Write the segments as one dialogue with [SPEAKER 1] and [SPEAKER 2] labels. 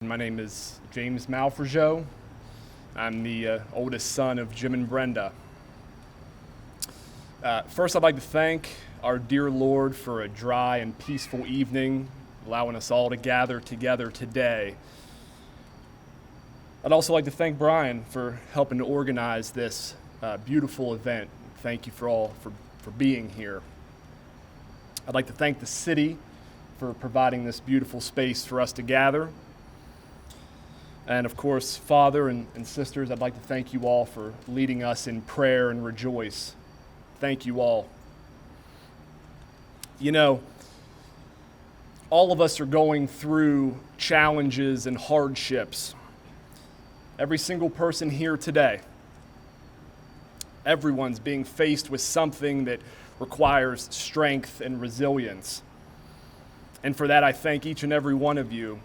[SPEAKER 1] My name is James Malfregeot. I'm the oldest son of Jim and Brenda. First, I'd like to thank our dear Lord for a dry and peaceful evening, allowing us all to gather together today. I'd also like to thank Brian for helping to organize this beautiful event. Thank you for being here. I'd like to thank the city for providing this beautiful space for us to gather. And of course, Father and sisters, I'd like to thank you all for leading us in prayer and rejoice. Thank you all. You know, all of us are going through challenges and hardships. Every single person here today. Everyone's being faced with something that requires strength and resilience. And for that, I thank each and every one of you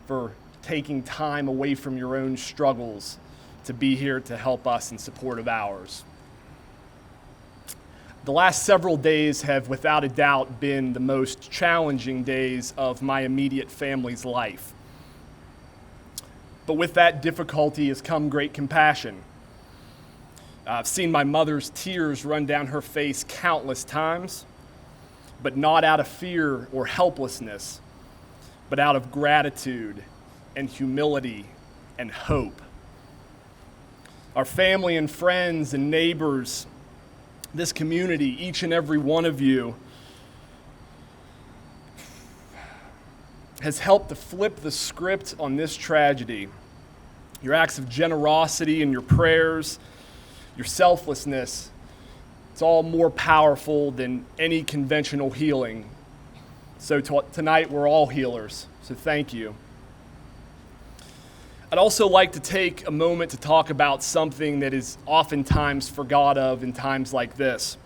[SPEAKER 1] for taking time away from your own struggles to be here to help us in support of ours. The last several days have without a doubt been the most challenging days of my immediate family's life. But with that difficulty has come great compassion. I've seen my mother's tears run down her face countless times, but not out of fear or helplessness, but out of gratitude and humility and hope. Our family and friends and neighbors, this community, each and every one of you, has helped to flip the script on this tragedy. Your acts of generosity and your prayers, your selflessness, it's all more powerful than any conventional healing. So tonight we're all healers, so thank you. I'd also like to take a moment to talk about something that is oftentimes forgot of in times like this.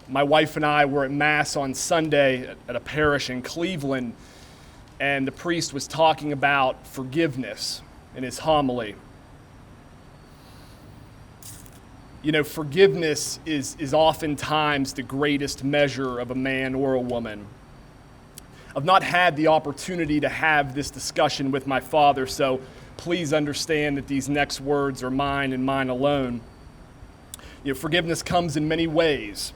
[SPEAKER 1] My wife and I were at Mass on Sunday at a parish in Cleveland, and the priest was talking about forgiveness in his homily. You know, forgiveness is oftentimes the greatest measure of a man or a woman. I've not had the opportunity to have this discussion with my father, so please understand that these next words are mine and mine alone. You know, forgiveness comes in many ways.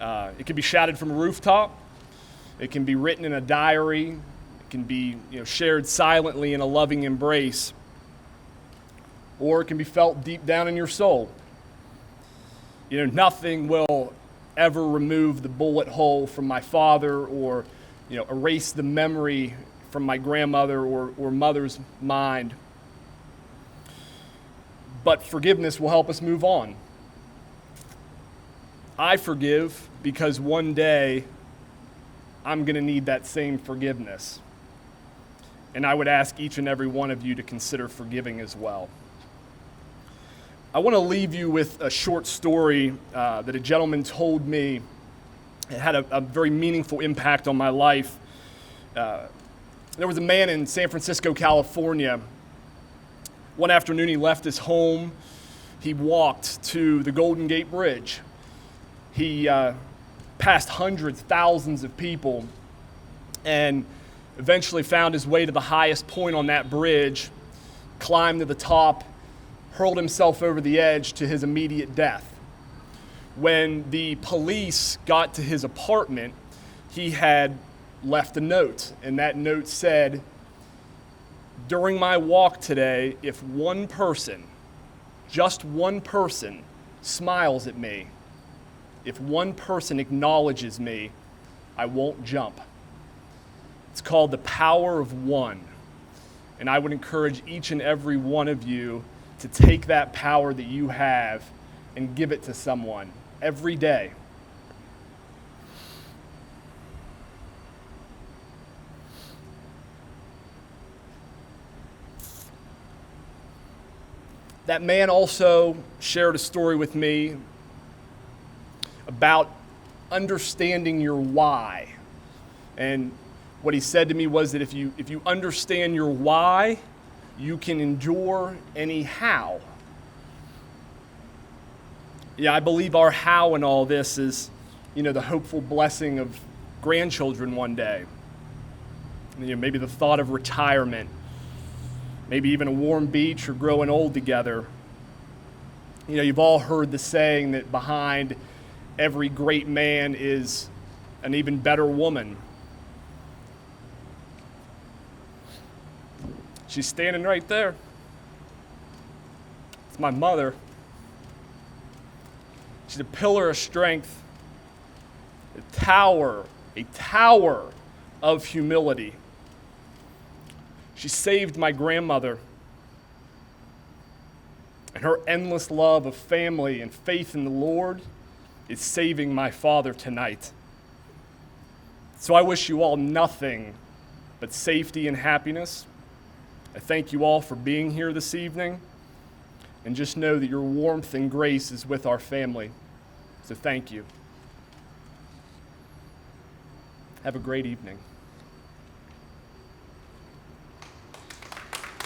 [SPEAKER 1] It can be shouted from a rooftop. It can be written in a diary. It can be, shared silently in a loving embrace. Or it can be felt deep down in your soul. Nothing will ever remove the bullet hole from my father or erase the memory from my grandmother or mother's mind. But forgiveness will help us move on. I forgive because one day I'm going to need that same forgiveness. And I would ask each and every one of you to consider forgiving as well. I want to leave you with a short story that a gentleman told me. It had a very meaningful impact on my life. There was a man in San Francisco, California. One afternoon, he left his home. He walked to the Golden Gate Bridge. He passed hundreds, thousands of people, and eventually found his way to the highest point on that bridge, climbed to the top, hurled himself over the edge to his immediate death. When the police got to his apartment, he had left a note, and that note said, "During my walk today, if one person, just one person, smiles at me, if one person acknowledges me, I won't jump." It's called the power of one, and I would encourage each and every one of you to take that power that you have and give it to someone every day. That man also shared a story with me about understanding your why. And what he said to me was that if you understand your why, you can endure any how. Yeah, I believe our how in all this is, the hopeful blessing of grandchildren one day. Maybe the thought of retirement, maybe even a warm beach or growing old together. You've all heard the saying that behind every great man is an even better woman. She's standing right there. It's my mother. She's a pillar of strength, a tower of humility. She saved my grandmother, and her endless love of family and faith in the Lord is saving my father tonight. So I wish you all nothing but safety and happiness. I thank you all for being here this evening, and just know that your warmth and grace is with our family. So thank you. Have a great evening.